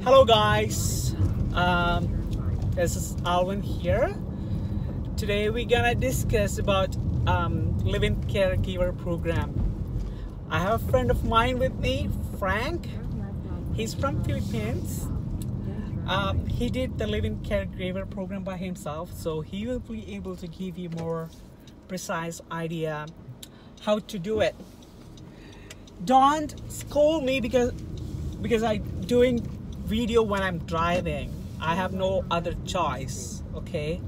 Hello guys, this is Alvin here. Today we're gonna discuss about live-in caregiver program. I have a friend of mine with me, Frank. He's from Philippines. He did the live-in caregiver program by himself, so he will be able to give you more precise idea how to do it. Don't scold me because I'm doing video when I'm driving. I have no other choice, okay?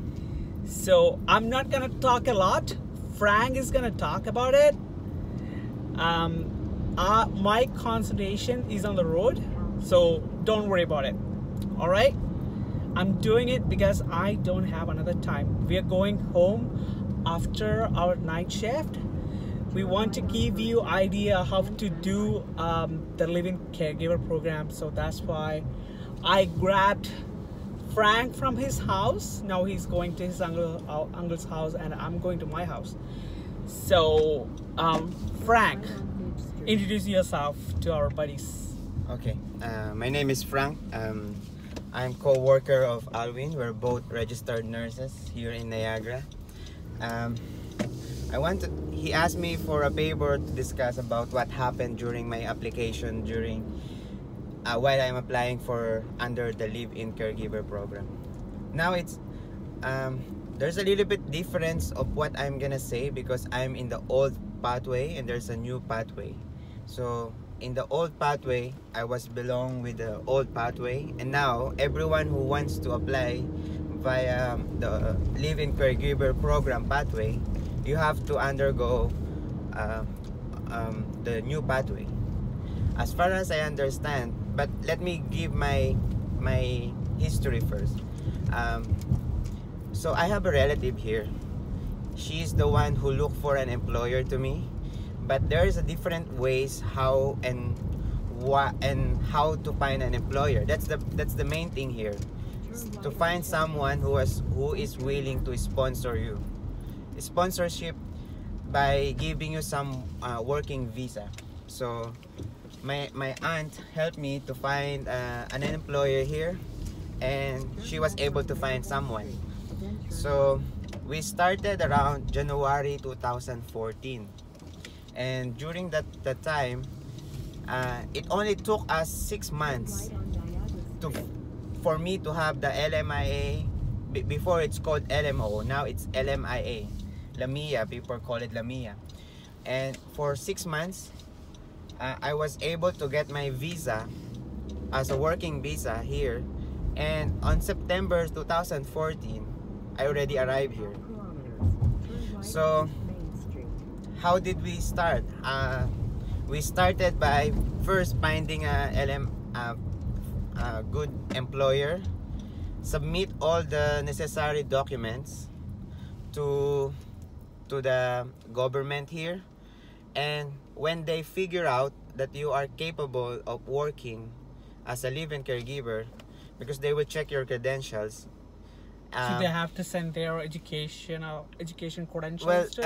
So I'm not gonna talk a lot. Frank is gonna talk about it. My concentration is on the road, so don't worry about it. All right? I'm doing it because I don't have another time. We are going home after our night shift. We want to give you idea how to do the live-in caregiver program. So that's why I grabbed Frank from his house. Now he's going to his uncle's house and I'm going to my house. So Frank, introduce yourself to our buddies. Okay, my name is Frank. I'm co-worker of Alvin. We're both registered nurses here in Niagara. He asked me for a favor to discuss about what happened during my application while I'm applying for under the live-in caregiver program. Now there's a little bit difference of what I'm gonna say because I'm in the old pathway and there's a new pathway. So in the old pathway, I was belong with the old pathway, and now everyone who wants to apply via the live-in caregiver program pathway, you have to undergo the new pathway. As far as I understand, but let me give my history first. So I have a relative here. She's the one who looked for an employer to me, but there is a different ways how to find an employer. That's the main thing here. To find someone who is willing to sponsor you. Sponsorship by giving you some working visa. So my aunt helped me to find an employer here, and she was able to find someone. So we started around January 2014, and during that time it only took us 6 months for me to have the LMIA. Before it's called LMO, now it's LMIA. Lamia, people call it Lamia. And for 6 months, I was able to get my visa as a working visa here. And on September 2014, I already arrived here. So, how did we start? We started by first finding a good employer, submit all the necessary documents to the government here, and when they figure out that you are capable of working as a live-in caregiver, because they will check your credentials. So they have to send their education credentials.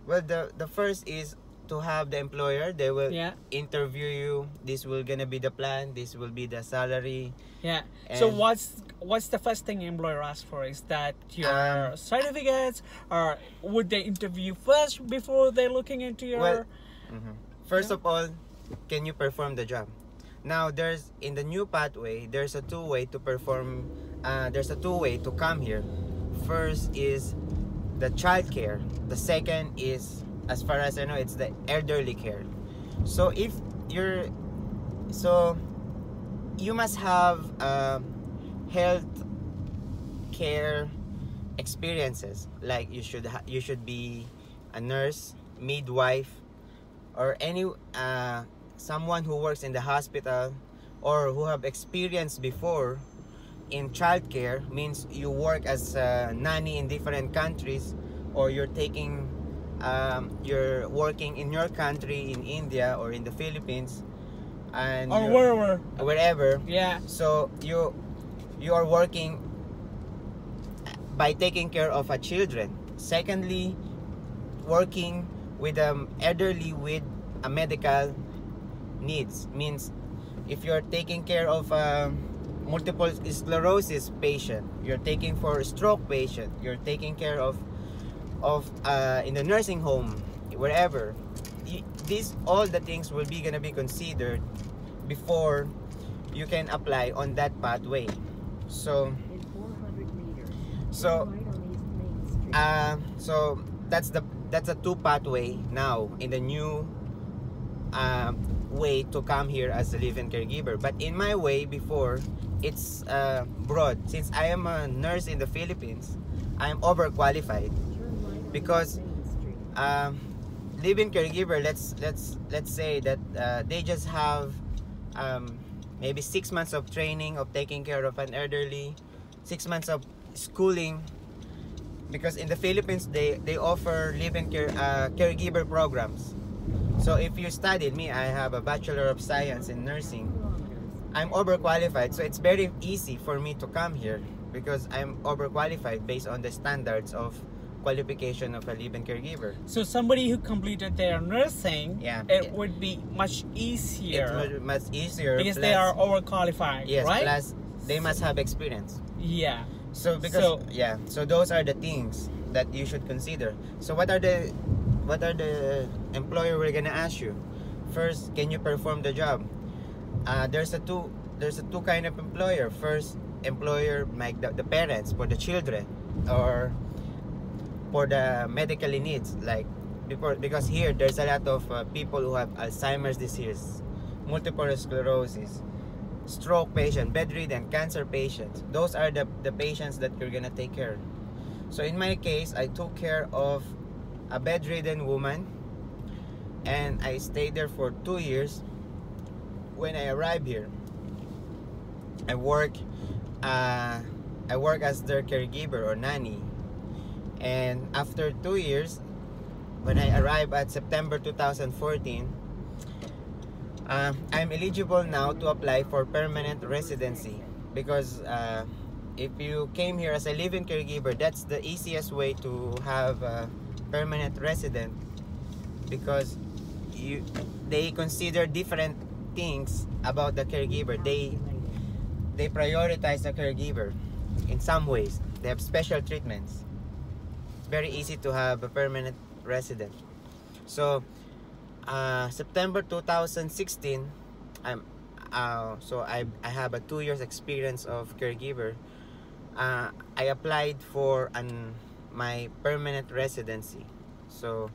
Well, the first is to have the employer. They will interview you. This will gonna be the plan. This will be the salary. Yeah. So what's the first thing employer asks for? Is that your certificates, or would they interview first before they're looking into your? First of all, can you perform the job? Now in the new pathway, there's a two-way to perform. There's a two-way to come here. First is the child care. The second is, as far as I know, it's the elderly care. So you must have health care experiences. Like you should be a nurse, midwife, or any someone who works in the hospital or who have experience before in childcare. Means you work as a nanny in different countries, or you're working in your country, in India or in the Philippines, and or wherever. Yeah. So you are working by taking care of children. Secondly, working with elderly with a medical needs. Means if you're taking care of multiple sclerosis patient, you're taking for a stroke patient, you're taking care of in the nursing home, wherever. These all the things will be gonna be considered before you can apply on that pathway. So so that's a two pathway now in the new way to come here as a live-in caregiver. But in my way before, it's broad. Since I am a nurse in the Philippines, I am overqualified because live-in caregiver, let's say that they just have maybe 6 months of training of taking care of an elderly, 6 months of schooling, because in the Philippines they offer live-in caregiver programs. So if you studied, me, I have a Bachelor of Science in nursing, I'm overqualified, so it's very easy for me to come here because I'm overqualified based on the standards of qualification of a live-in caregiver. So somebody who completed their nursing, yeah, it would be much easier. It's much easier because plus, they are overqualified, yes, right? Plus they must have experience. Yeah. So because so those are the things that you should consider. So what are the employer we're gonna ask you? First, can you perform the job? There's a two kind of employer. First employer, like the parents for the children or for the medically needs, like because here there's a lot of people who have Alzheimer's disease, multiple sclerosis, stroke patient, bedridden, cancer patients. Those are the patients that you're gonna take care. So in my case, I took care of a bedridden woman and I stayed there for 2 years. When I arrived here, I work as their caregiver or nanny. And after 2 years, when I arrived at September 2014, I'm eligible now to apply for permanent residency because if you came here as a live-in caregiver, that's the easiest way to have a permanent resident because they consider different things about the caregiver. They prioritize the caregiver in some ways. They have special treatments. It's very easy to have a permanent resident. So September 2016, I have a 2 years experience of caregiver. I applied for my permanent residency. So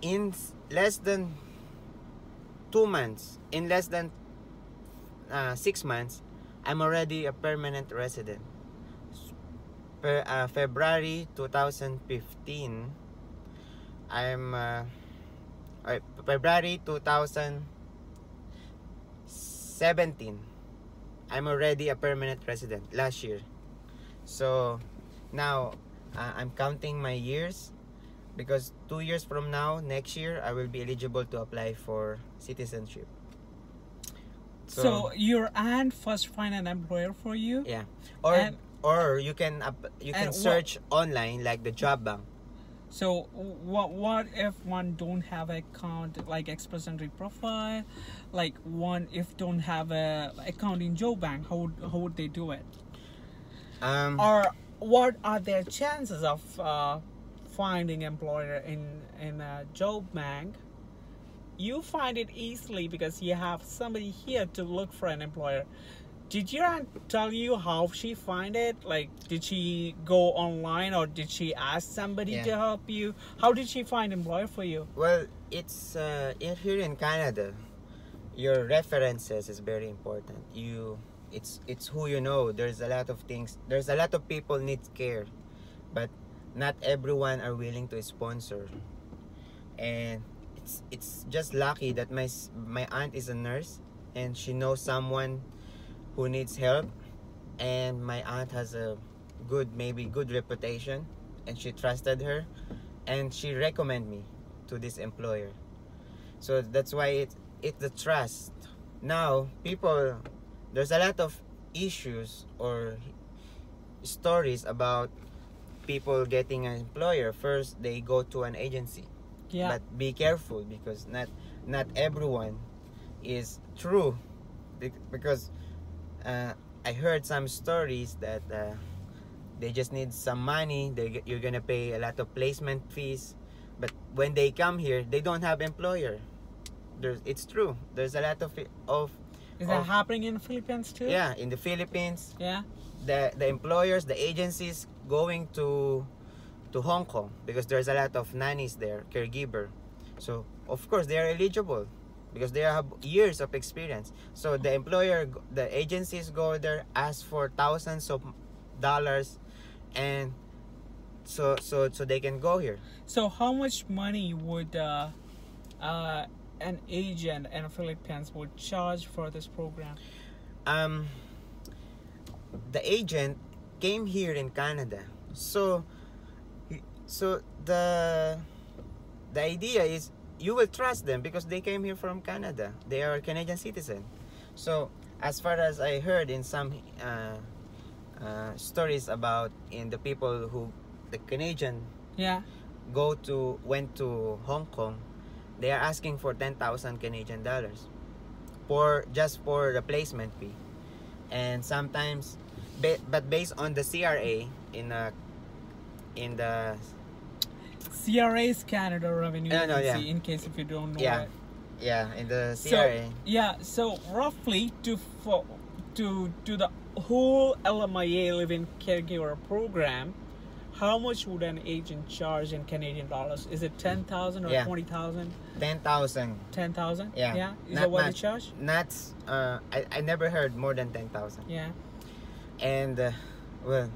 in less than 2 months, in less than 6 months, I'm already a permanent resident. February 2015, February 2017, I'm already a permanent resident last year. So now I'm counting my years because 2 years from now, next year, I will be eligible to apply for citizenship. So your aunt first find an employer for you? Yeah. Or you can search online like the job bank. So what if one don't have account like Express Entry profile, like one if don't have a account in job bank, how would they do it? Or what are their chances of finding employer in a job bank? You find it easily because you have somebody here to look for an employer. Did your aunt tell you how she find it? Like, did she go online or did she ask somebody to help you? How did she find employer for you? Well, it's here in Canada, your references is very important. It's who you know. There's a lot of things. There's a lot of people need care, but not everyone are willing to sponsor. And it's just lucky that my aunt is a nurse and she knows someone who needs help, and my aunt has a good reputation and she trusted her and she recommended me to this employer. So that's why it's the trust. Now there's a lot of issues or stories about people getting an employer. First they go to an agency, but be careful because not everyone is true, because I heard some stories that they just need some money. You're gonna pay a lot of placement fees, but when they come here, they don't have employer. It's true. There's a lot of Is that happening in the Philippines too? yeah, in the Philippines. Yeah. The employers, the agencies going to Hong Kong because there's a lot of nannies there, caregiver. So of course they are eligible because they have years of experience. So the agencies go there, ask for thousands of dollars, and so they can go here. So how much money would an agent in the Philippines would charge for this program? The agent came here in Canada, so the idea is you will trust them because they came here from Canada. They are Canadian citizen. So as far as I heard in some stories about the people who the Canadian Yeah. went to Hong Kong, they are asking for 10,000 Canadian dollars for the placement fee, and sometimes, but based on the CRA in the CRA's Canada Revenue No, Agency. yeah. In case if you don't know Yeah. it. Yeah, in the So CRA. yeah, so roughly to the whole LMIA Live-in Caregiver program, how much would an agent charge in Canadian dollars? Is it 10,000 or Yeah. 20,000? 10,000. 10,000? Yeah. Yeah. Is Not that what they much. charge? Not. I never heard more than 10,000. Yeah. And well,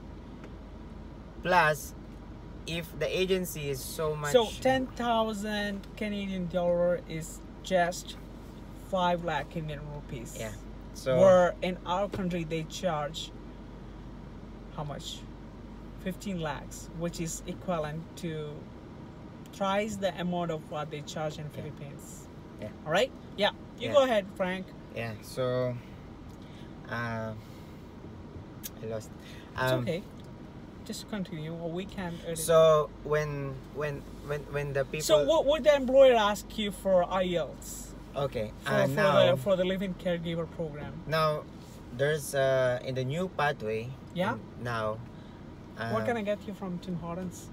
plus, if the agency is so much. So 10,000 Canadian dollar is just 5 lakh Indian rupees. Yeah. So. Where in our country they charge how much? 15 lakhs, which is equivalent to thrice the amount of what they charge in Philippines. Yeah. All right. Yeah. You Yeah. go ahead, Frank. Yeah. So. I lost. It's okay. Just continue, or we can edit. So when the people. So what would the employer ask you for IELTS? Okay. For the Live-in Caregiver program. Now, there's in the new pathway. Yeah. Now. What can I get you from Tim Hortons?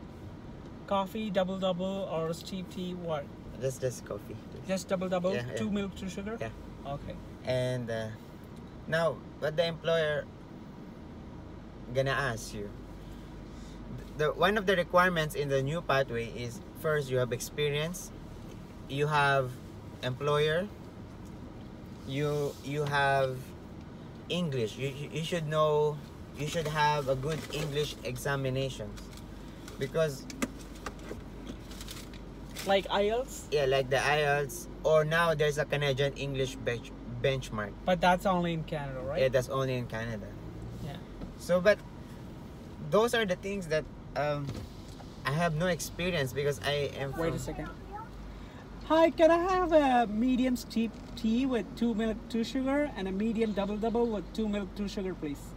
Coffee, double, or steep tea? What? Just coffee. Just double, Yeah, 2 yeah. milk, 2 sugar? Yeah. Okay. And now, what the employer gonna ask you? One of the requirements in the new pathway is first you have experience, you have employer, you have English. You should know. You should have a good English examinations because Like IELTS? yeah, like the IELTS, or now there's a Canadian English benchmark. But that's only in Canada, right? Yeah, that's only in Canada. Yeah. So, but those are the things that I have no experience because I am. Wait a second. Hi, can I have a medium steep tea with 2 milk, 2 sugar, and a medium double with 2 milk, 2 sugar, please?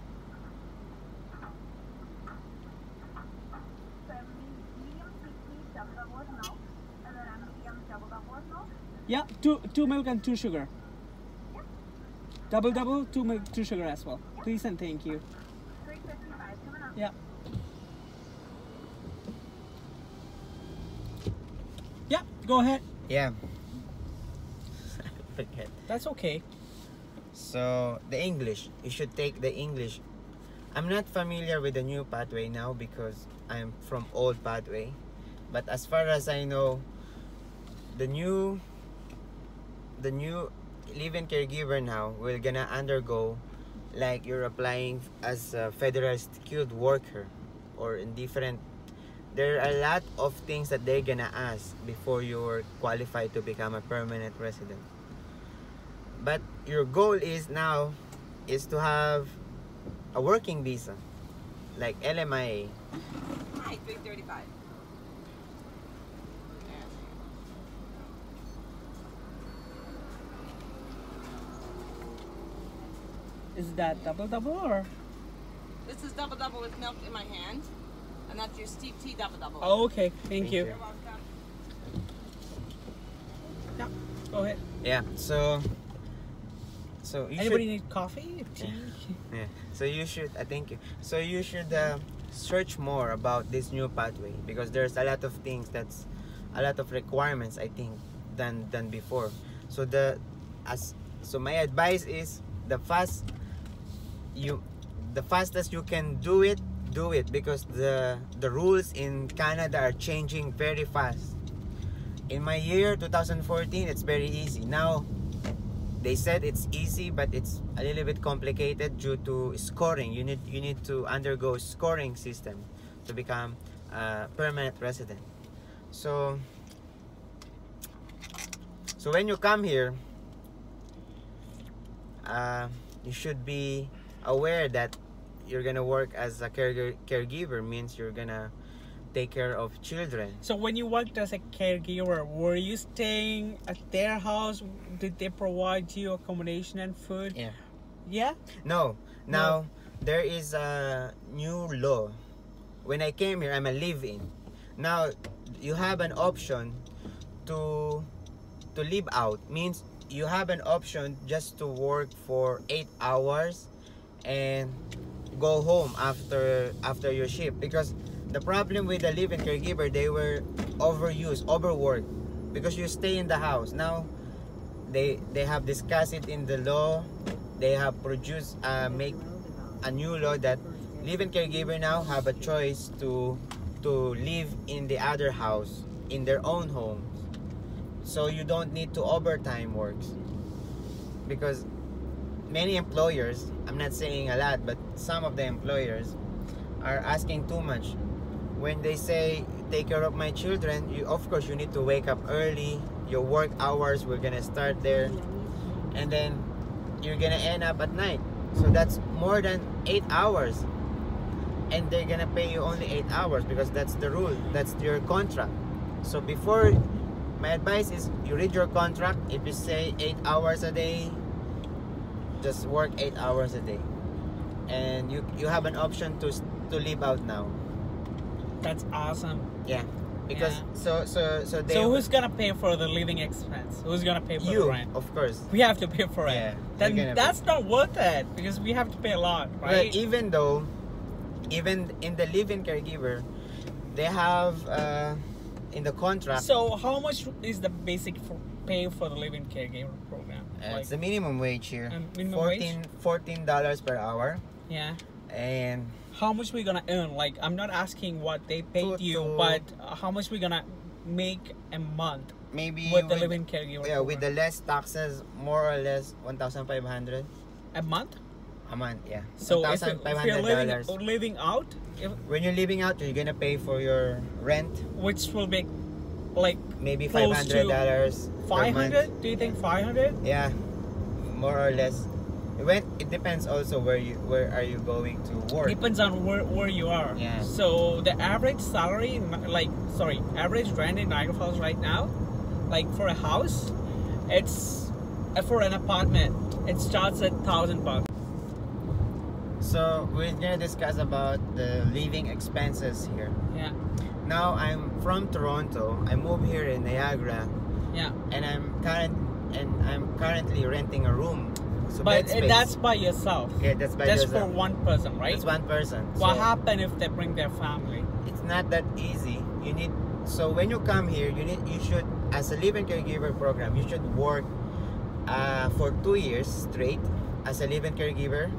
Yeah, two milk and 2 sugar. Double, 2 milk, 2 sugar as well. Please and thank you. Yeah. Yeah, go ahead. Yeah. Forget. That's okay. So the English, you should take the English. I'm not familiar with the new pathway now because I'm from old pathway. But as far as I know, the new live-in caregiver now will gonna undergo like you're applying as a federal skilled worker or in different. There are a lot of things that they're gonna ask before you're qualified to become a permanent resident. But your goal is now is to have a working visa like LMIA. Hi, 335. Is that double or? This is double with milk in my hand, and that's your steep tea double. Oh, okay. Thank you. You're welcome. Yeah, go ahead. Yeah, so So you Anybody should, need coffee? Tea? yeah. So you should. Thank you. So you should search more about this new pathway, because there's a lot of things that's a lot of requirements, I think, than before. So so my advice is the fastest you can do it, because the rules in Canada are changing very fast. In my year 2014, it's very easy. Now they said it's easy, but it's a little bit complicated due to scoring. You need to undergo scoring system to become a permanent resident. So when you come here, you should be aware that you're gonna work as a caregiver, means you're gonna take care of children. So when you worked as a caregiver, were you staying at their house? Did they provide you accommodation and food? Yeah. Yeah? No. Now there is a new law. When I came here, I'm a live-in. Now you have an option to live out, means you have an option just to work for 8 hours and go home after your shift. Because the problem with the live-in caregiver, they were overworked, because you stay in the house. Now they have discussed it in the law. They have produced make a new law that live-in caregiver now have a choice to live in the other house, in their own home. So you don't need to overtime works, because many employers, I'm not saying a lot, but some of the employers are asking too much. When they say take care of my children, of course you need to wake up early. Your work hours, we're gonna start there, and then you're gonna end up at night. So that's more than 8 hours, and they're gonna pay you only 8 hours, because that's the rule, that's your contract. So before, my advice is you read your contract. If you say 8 hours a day, just work 8 hours a day, and you have an option to live out now. That's awesome. Yeah, because Yeah. so who's gonna pay for the living expense? Who's gonna pay for you, the rent? of course. We have to pay for it. Yeah, Then you're gonna that's not worth it, because we have to pay a lot, right? But even in the live-in caregiver, they have in the contract. So how much is the basic pay for the living caregiver program? It's the minimum wage here. Minimum wage? $14 per hour. Yeah. And How much we gonna earn? Like, I'm not asking what they paid you, but how much we gonna make a month maybe with the living caregiver program? with the less taxes, more or less 1,500 a month. a month. Yeah. So if you're $1,500. living out, When you're living out, you're gonna pay for your rent, which will be like maybe close to $500. 500. Do you think 500? Yeah, more or less. It depends also where are you going to work. Depends on where you are. Yeah. So the average salary, average rent in Niagara Falls right now, like for a house, it's for an apartment, it starts at $1,000. So we're gonna discuss about the living expenses here. Yeah. Now I'm from Toronto. I moved here in Niagara, Yeah. and I'm currently renting a room. So But bed space. that's by yourself. Yeah, that's by Just yourself. for one person, right? That's one person. What So happens if they bring their family? it's not that easy. So when you come here, you should, as a live-in caregiver program, you should work for 2 years straight as a live-in caregiver,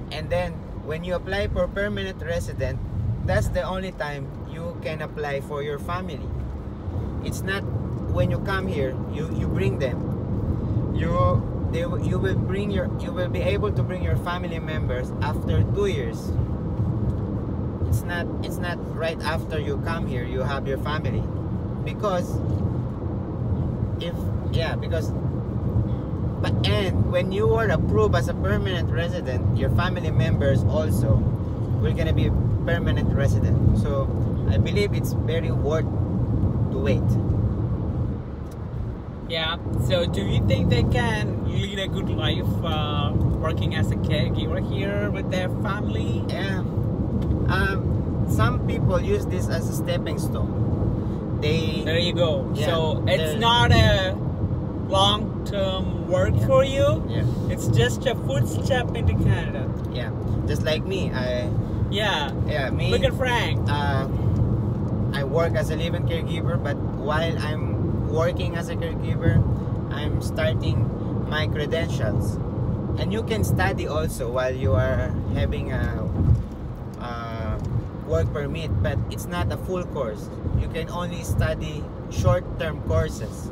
and then when you apply for permanent resident, that's the only time you can apply for your family. It's not when you come here, you bring them. You will be able to bring your family members after 2 years. It's not right after you come here you have your family, because when you are approved as a permanent resident, your family members also will gonna be permanent resident. So I believe it's very worth to wait. Yeah. So do you think they can lead a good life working as a caregiver here with their family? Yeah. Some people use this as a stepping stone. There you go. Yeah, So it's not a long-term work for you. Yeah. It's just a footstep into Canada. Yeah. Just like me, Yeah. me. Look at Frank. I work as a live-in caregiver, but while I'm working as a caregiver, I'm starting my credentials. And you can study also while you are having a work permit, but it's not a full course. You can only study short-term courses.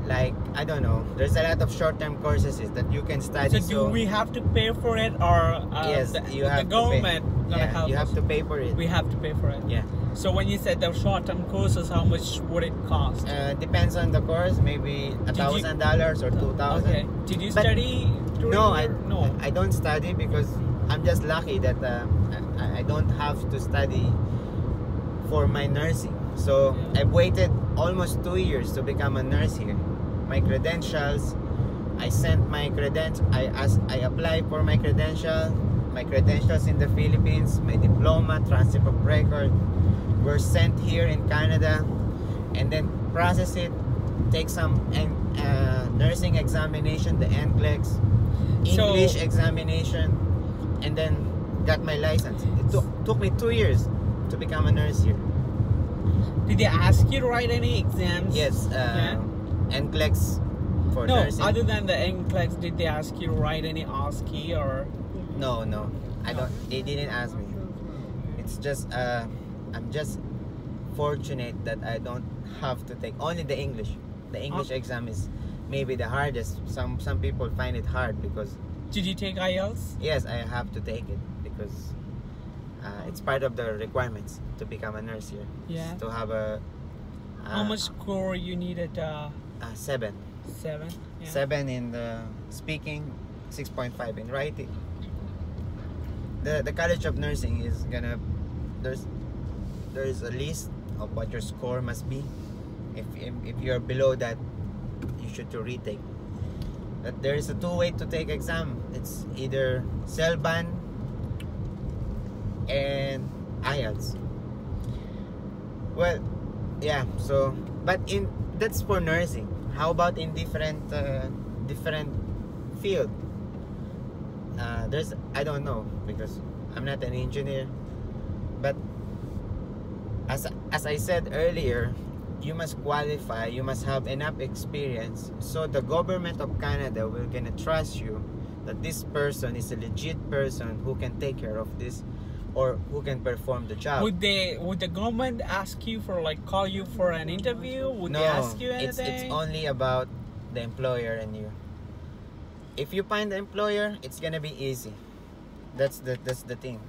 Like, I don't know, there's a lot of short-term courses that you can study. So do we have to pay for it, or yes, you have the government to pay. gonna Yeah, help you us? have to pay for it. We have to pay for it. Yeah. So when you said the short-term courses, how much would it cost? Depends on the course, maybe $1,000 or $2,000. Okay. Did you But study? No, No. I don't study because I'm just lucky that I don't have to study for my nursing. So Yeah. I've waited almost 2 years to become a nurse here. My credentials, I sent my credentials. I applied for my credentials in the Philippines, my diploma, transcript of record, were sent here in Canada, and then process it, take some nursing examination, the NCLEX, English examination, and then got my license. It took me 2 years to become a nurse here. Did they ask you to write any exams? Yes, NCLEX for No, nursing. other than the NCLEX, did they ask you to write any OSCE or? No, I don't. They didn't ask me. It's just I'm just fortunate that I don't have to take only the English. The English exam is maybe the hardest. Some people find it hard because. Did you take IELTS? Yes, I have to take it because it's part of the requirements to become a nurse here. Yeah. To have a. How much score you needed? 7. 7. Yeah. 7 in the speaking, 6.5 in writing. The College of Nursing is gonna there's a list of what your score must be. If you're below that, you should to retake. But there is a 2 way to take exam. It's either CELBAN and IELTS. Well, yeah. So, but that's for nursing. How about in different field? I don't know because I'm not an engineer, but as I said earlier, you must qualify, you must have enough experience, so the government of Canada will gonna trust you that this person is a legit person who can take care of this or who can perform the job. Would the government ask you for call you for an interview? Would they ask you anything? It's only about the employer and you. If you find the employer, it's gonna be easy. That's the thing,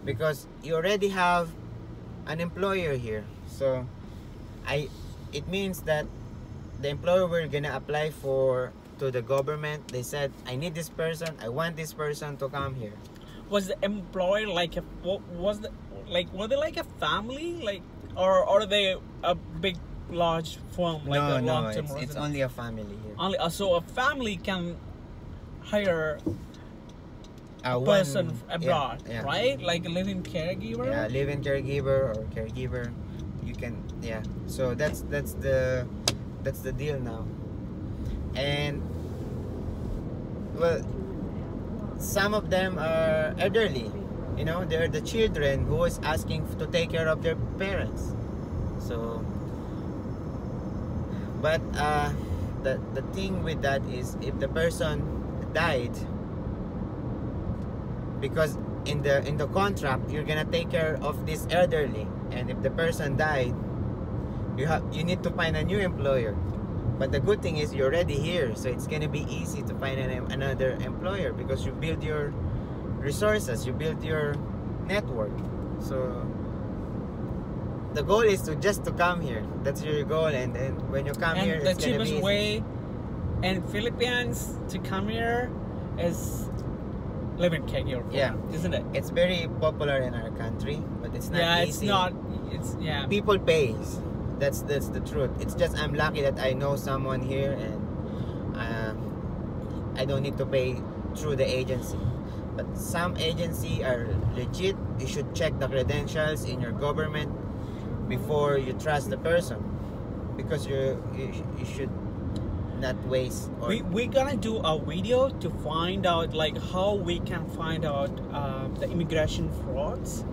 because you already have an employer here. So it means that the employer will gonna apply to the government. They said, I need this person, I want this person to come here. Was the employer were they like a family, or are they a big large firm like a long-term it's resident? only a family here. Only so a family can hire a One- person abroad, yeah. right? Like a living caregiver. Yeah, live-in caregiver or caregiver. You can, yeah. So that's the deal now. And well, some of them are elderly. They're the children who is asking to take care of their parents. So, but the thing with that is if the person died, because in the contract you're gonna take care of this elderly, and if the person died, you need to find a new employer. But the good thing is you're already here, so it's gonna be easy to find another employer because you build your resources, you build your network. So the goal is just to come here. That's your goal, and then when you come here, the it's gonna be cheapest easy. way in Philippines to come here is living caregiver program, isn't it? It's very popular in our country, but it's not Yeah, easy. it's yeah. People pays. That's the truth. It's just I'm lucky that I know someone here, and I don't need to pay through the agency. But some agency are legit. You should check the credentials in your government before you trust the person, because you should not waste. Or We're gonna do a video to find out like how we can find out the immigration frauds.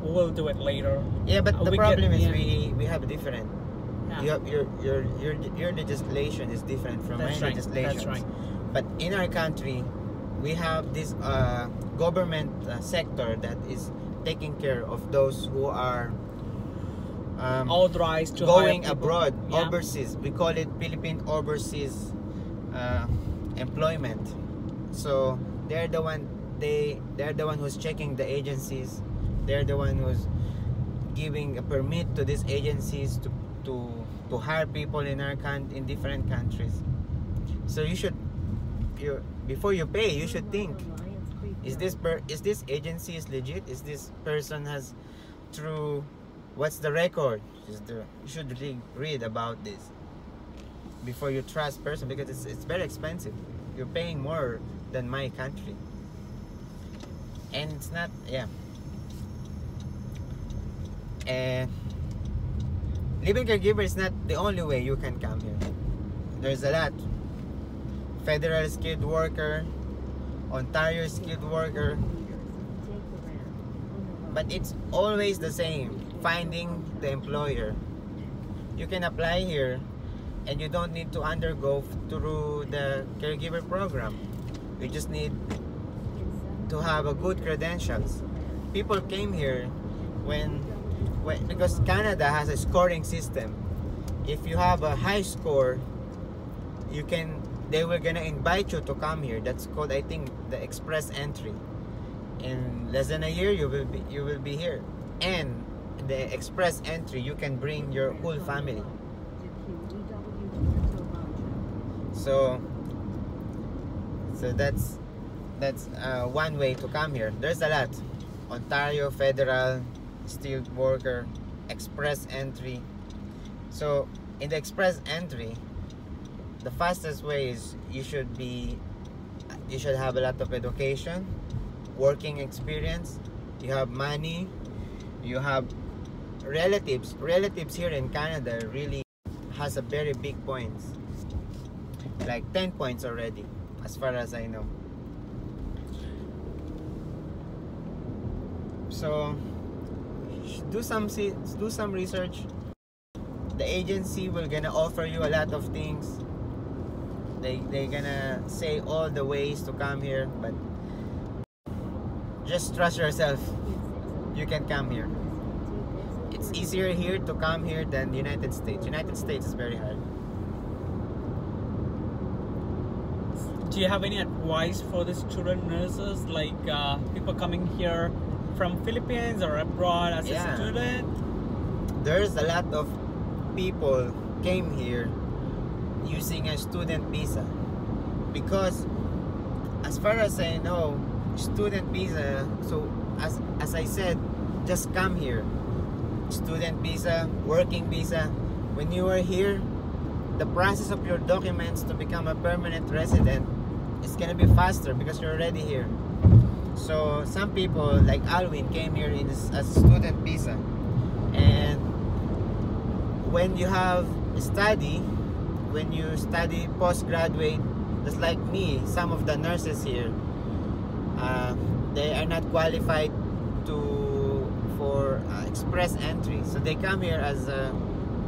We'll do it later. yeah, but the we problem get- is yeah. we have a different. Yeah. You have your legislation is different from That's my right. legislation. That's right. But in our country, we have this government sector that is taking care of those who are Authorized to going hire people. abroad, Yeah. overseas. We call it Philippine overseas employment. So they're the one who's checking the agencies. They're the one who's giving a permit to these agencies to hire people in in different countries. So before you pay, you should think: is this agency is legit? Is this person has true? What's the record? You should really read about this before you trust person, because it's very expensive. You're paying more than my country, and it's not And living caregiver is not the only way you can come here. There's a lot. Federal skilled worker, Ontario skilled worker, but it's always the same. Finding the employer. You can apply here, and you don't need to undergo through the caregiver program. You just need to have a good credentials. People came here because Canada has a scoring system. If you have a high score, they were gonna invite you to come here. That's called, I think, the express entry. In less than a year, you will be here. And the express entry, you can bring your whole family. So that's one way to come here. There's a lot. Ontario Federal skilled worker, express entry. So in the express entry, the fastest way is you should have a lot of education, working experience, you have money, you have relatives here in Canada really has a very big points, like 10 points already, as far as I know. So do some research. The agency will gonna offer you a lot of things. They gonna say all the ways to come here, but just trust yourself. You can come here. It's easier here to come here than United States. United States is very hard. Do you have any advice for the student nurses, like people coming here from Philippines or abroad as a student? There's a lot of people came here using a student visa, because as far as I know, student visa, so as I said, just come here. Student visa, working visa. When you are here, the process of your documents to become a permanent resident is gonna be faster because you're already here. So some people like Alwin came here as a student visa, and when you study postgraduate, just like me, some of the nurses here, they are not qualified for express entry, so they come here as a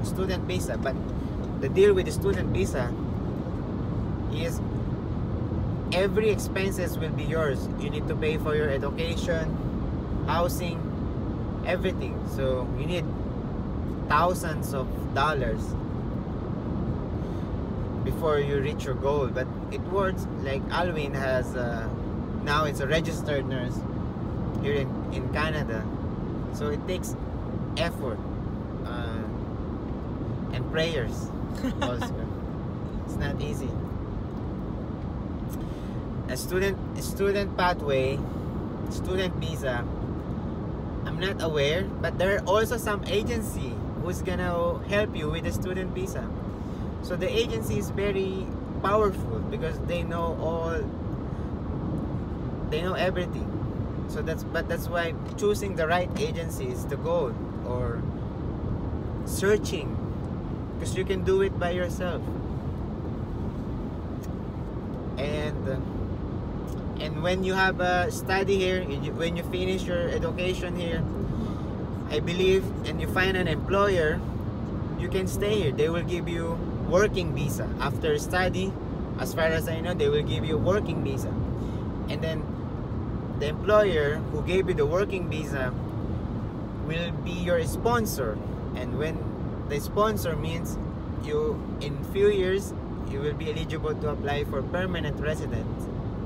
student visa. But the deal with the student visa is every expenses will be yours. You need to pay for your education, housing, everything. So you need thousands of dollars before you reach your goal. But it works. Like Alwin has now it's a registered nurse here in Canada, so it takes effort and prayers also. It's not easy. A student pathway, student visa, I'm not aware, but there are also some agency who's gonna help you with the student visa. So the agency is very powerful because they know everything. So that's why choosing the right agency is the goal, or searching, because you can do it by yourself. and when you have a study here, when you finish your education here, I believe, and you find an employer, you can stay here. They will give you working visa after study. As far as I know, they will give you a working visa, and then the employer who gave you the working visa will be your sponsor. And when the sponsor means you, in few years, you will be eligible to apply for permanent resident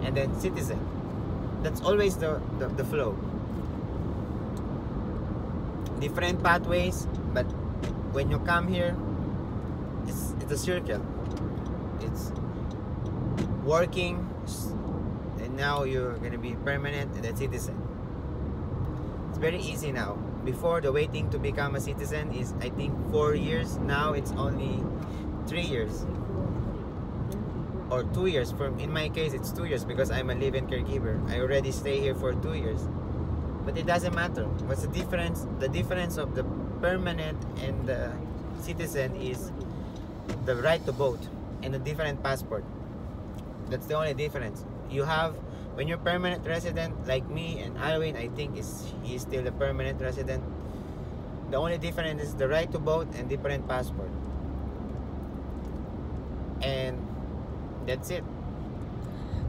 and then citizen. That's always the flow. Different pathways, but when you come here, it's a circle. It's working, and now you're gonna be permanent and then citizen. It's very easy now. Before, the waiting to become a citizen is, I think, 4 years. Now it's only 3 years or 2 years. In my case, it's 2 years because I'm a live-in caregiver. I already stay here for 2 years. But it doesn't matter. What's the difference? The difference of the permanent and the citizen is the right to vote and a different passport. That's the only difference. You have, when you're permanent resident, like me and Alwin, I think he's still a permanent resident. The only difference is the right to vote and different passport. And that's it.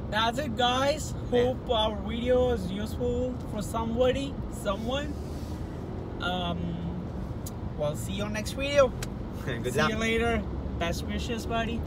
That's it, guys. Hope our video is useful for someone. We'll see you on next video. Good See luck. you later. Best wishes, buddy.